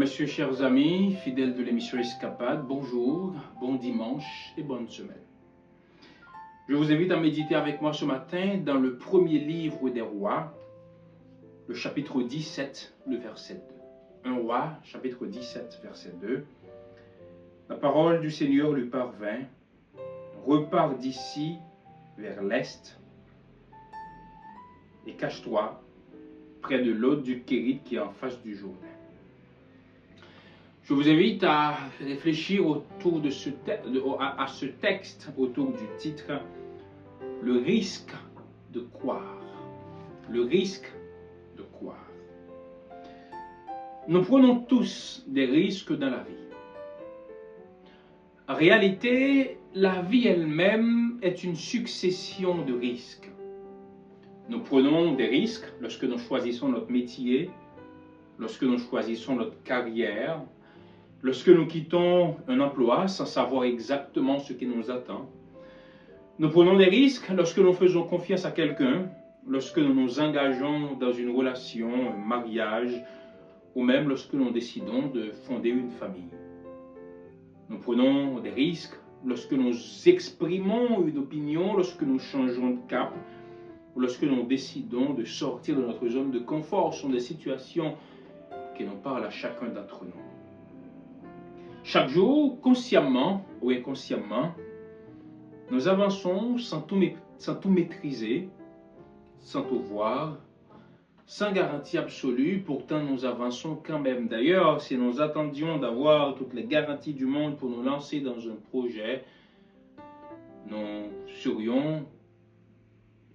messieurs, chers amis, fidèles de l'émission Escapade, bonjour, bon dimanche et bonne semaine. Je vous invite à méditer avec moi ce matin dans le premier livre des rois, le chapitre 17, le verset 2. Un roi, chapitre 17, verset 2. La parole du Seigneur lui parvint, repars d'ici vers l'est et cache-toi près de l'autre du Kérit qui est en face du Jourdain. Je vous invite à réfléchir autour de ce texte, autour du titre « Le risque de croire ». Le risque de croire. Nous prenons tous des risques dans la vie. En réalité, la vie elle-même est une succession de risques. Nous prenons des risques lorsque nous choisissons notre métier, lorsque nous choisissons notre carrière, lorsque nous quittons un emploi sans savoir exactement ce qui nous attend. Nous prenons des risques lorsque nous faisons confiance à quelqu'un, lorsque nous nous engageons dans une relation, un mariage, ou même lorsque nous décidons de fonder une famille. Nous prenons des risques lorsque nous exprimons une opinion, lorsque nous changeons de cap, ou lorsque nous décidons de sortir de notre zone de confort. Ce sont des situations qui nous parlent à chacun d'entre nous. Chaque jour, consciemment ou inconsciemment, nous avançons sans tout maîtriser, sans tout voir, sans garantie absolue, pourtant nous avançons quand même. D'ailleurs, si nous attendions d'avoir toutes les garanties du monde pour nous lancer dans un projet, nous serions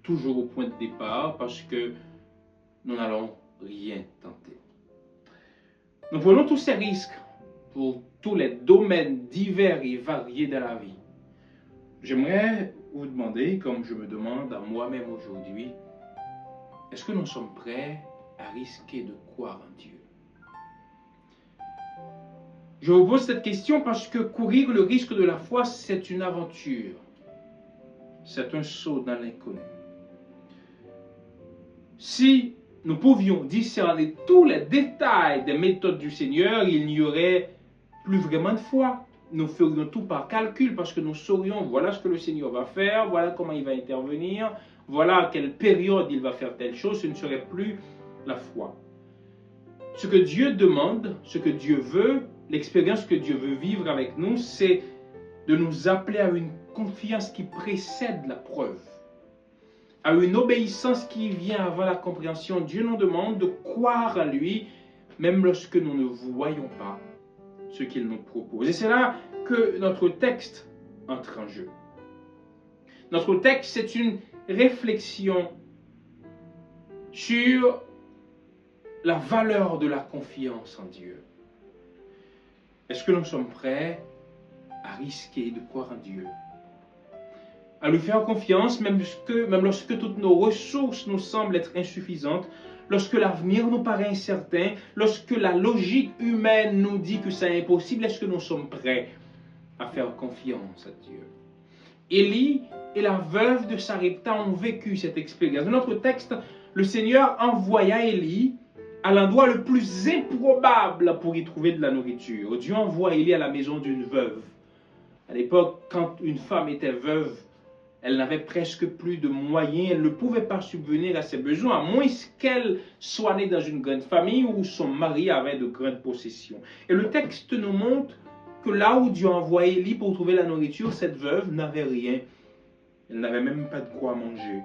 toujours au point de départ parce que nous n'allons rien tenter. Nous prenons tous ces risques pour tous les domaines divers et variés de la vie. J'aimerais vous demander, comme je me demande à moi-même aujourd'hui, est-ce que nous sommes prêts à risquer de croire en Dieu? Je vous pose cette question parce que courir le risque de la foi, c'est une aventure. C'est un saut dans l'inconnu. Si nous pouvions discerner tous les détails des méthodes du Seigneur, il n'y aurait plus vraiment de foi. Nous ferions tout par calcul parce que nous saurions voilà ce que le Seigneur va faire, voilà comment il va intervenir, voilà à quelle période il va faire telle chose. Ce ne serait plus la foi. Ce que Dieu demande, ce que Dieu veut, l'expérience que Dieu veut vivre avec nous, c'est de nous appeler à une confiance qui précède la preuve, à une obéissance qui vient avant la compréhension. Dieu nous demande de croire à lui, même lorsque nous ne voyons pas ce qu'il nous propose. Et c'est là que notre texte entre en jeu. Notre texte, c'est une réflexion sur la valeur de la confiance en Dieu. Est-ce que nous sommes prêts à risquer de croire en Dieu? À lui faire confiance, même lorsque toutes nos ressources nous semblent être insuffisantes, lorsque l'avenir nous paraît incertain, lorsque la logique humaine nous dit que c'est impossible, est-ce que nous sommes prêts à faire confiance à Dieu? Élie et la veuve de Sarepta ont vécu cette expérience. Dans notre texte, le Seigneur envoya Élie à l'endroit le plus improbable pour y trouver de la nourriture. Dieu envoie Élie à la maison d'une veuve. À l'époque, quand une femme était veuve, elle n'avait presque plus de moyens, elle ne pouvait pas subvenir à ses besoins, à moins qu'elle soit née dans une grande famille où son mari avait de grandes possessions. Et le texte nous montre que là où Dieu a envoyé Élie pour trouver la nourriture, cette veuve n'avait rien. Elle n'avait même pas de quoi manger.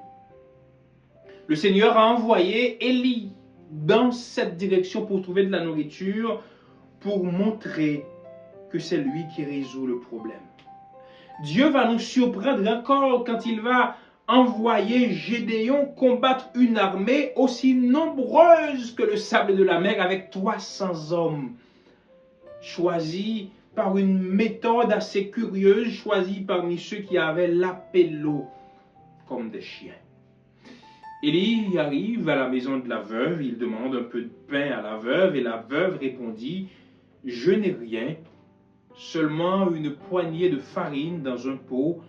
Le Seigneur a envoyé Élie dans cette direction pour trouver de la nourriture, pour montrer que c'est lui qui résout le problème. Dieu va nous surprendre encore quand il va envoyer Gédéon combattre une armée aussi nombreuse que le sable de la mer avec 300 hommes, choisis par une méthode assez curieuse, choisis parmi ceux qui avaient l'appello comme des chiens. Élie arrive à la maison de la veuve, il demande un peu de pain à la veuve et la veuve répondit « Je n'ai rien, seulement une poignée de farine dans un pot,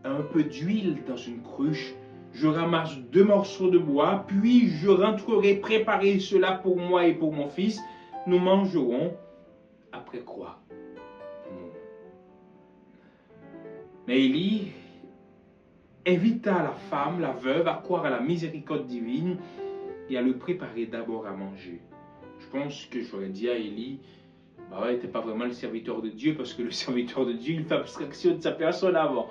un peu d'huile dans une cruche. Je ramasse 2 morceaux de bois, puis je rentrerai préparer cela pour moi et pour mon fils. Nous mangerons après quoi? Mais Élie invita la femme, la veuve, à croire à la miséricorde divine et à le préparer d'abord à manger. Je pense que j'aurais dit à Élie, bah ouais, t'es pas vraiment le serviteur de Dieu, parce que le serviteur de Dieu, il fait abstraction de sa personne avant.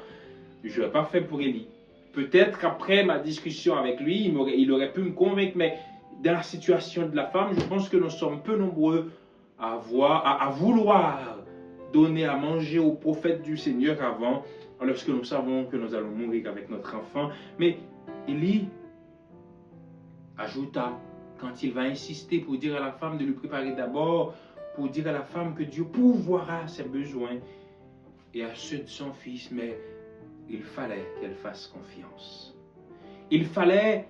Je l'aurais pas fait pour Élie. Peut-être qu'après ma discussion avec lui, il aurait pu me convaincre, mais dans la situation de la femme, je pense que nous sommes peu nombreux à vouloir donner à manger au prophète du Seigneur avant, lorsque nous savons que nous allons mourir avec notre enfant. Mais Élie ajouta, quand il va insister pour dire à la femme de lui préparer d'abord, pour dire à la femme que Dieu pourvoira ses besoins et à ceux de son fils, mais il fallait qu'elle fasse confiance. Il fallait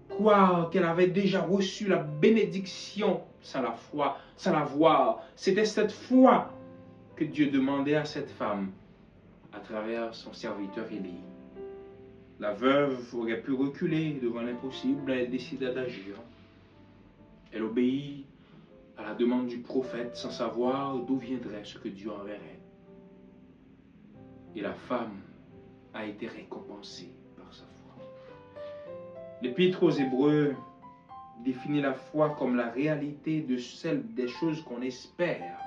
croire qu'elle avait déjà reçu la bénédiction sans la foi, sans la voir. C'était cette foi que Dieu demandait à cette femme à travers son serviteur Élie. La veuve aurait pu reculer devant l'impossible, mais elle décida d'agir. Elle obéit à la demande du prophète sans savoir d'où viendrait ce que Dieu enverrait. Et la femme a été récompensée par sa foi. L'Épître aux Hébreux définit la foi comme la réalité de celle des choses qu'on espère,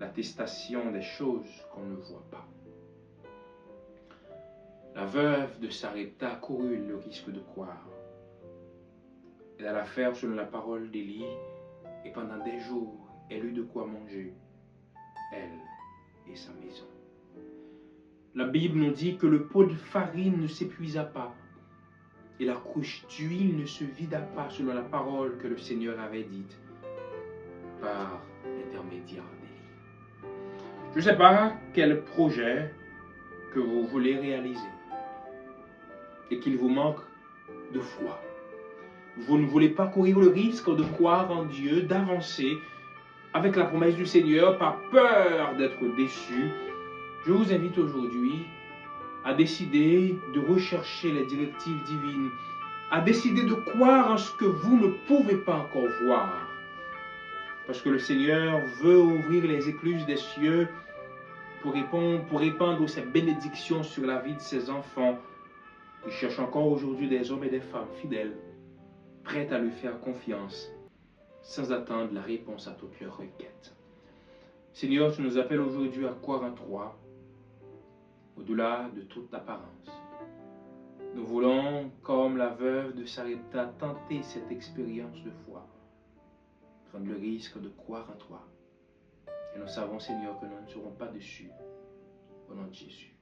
l'attestation des choses qu'on ne voit pas. La veuve de Sarepta courut le risque de croire. Elle alla faire selon la parole d'Élie, et pendant des jours, elle eut de quoi manger, elle et sa maison. La Bible nous dit que le pot de farine ne s'épuisa pas, et la cruche d'huile ne se vida pas selon la parole que le Seigneur avait dite par l'intermédiaire d'Élie. Je ne sais pas quel projet que vous voulez réaliser et qu'il vous manque de foi. Vous ne voulez pas courir le risque de croire en Dieu, d'avancer avec la promesse du Seigneur, par peur d'être déçu. Je vous invite aujourd'hui à décider de rechercher les directives divines, à décider de croire en ce que vous ne pouvez pas encore voir. Parce que le Seigneur veut ouvrir les écluses des cieux pour répandre ses bénédictions sur la vie de ses enfants. Il cherche encore aujourd'hui des hommes et des femmes fidèles, prêts à lui faire confiance, sans attendre la réponse à toutes leurs requêtes. Seigneur, tu nous appelles aujourd'hui à croire en toi, au-delà de toute apparence. Nous voulons, comme la veuve de Sarepta, tenter cette expérience de foi, prendre le risque de croire en toi. Et nous savons, Seigneur, que nous ne serons pas déçus. Au nom de Jésus.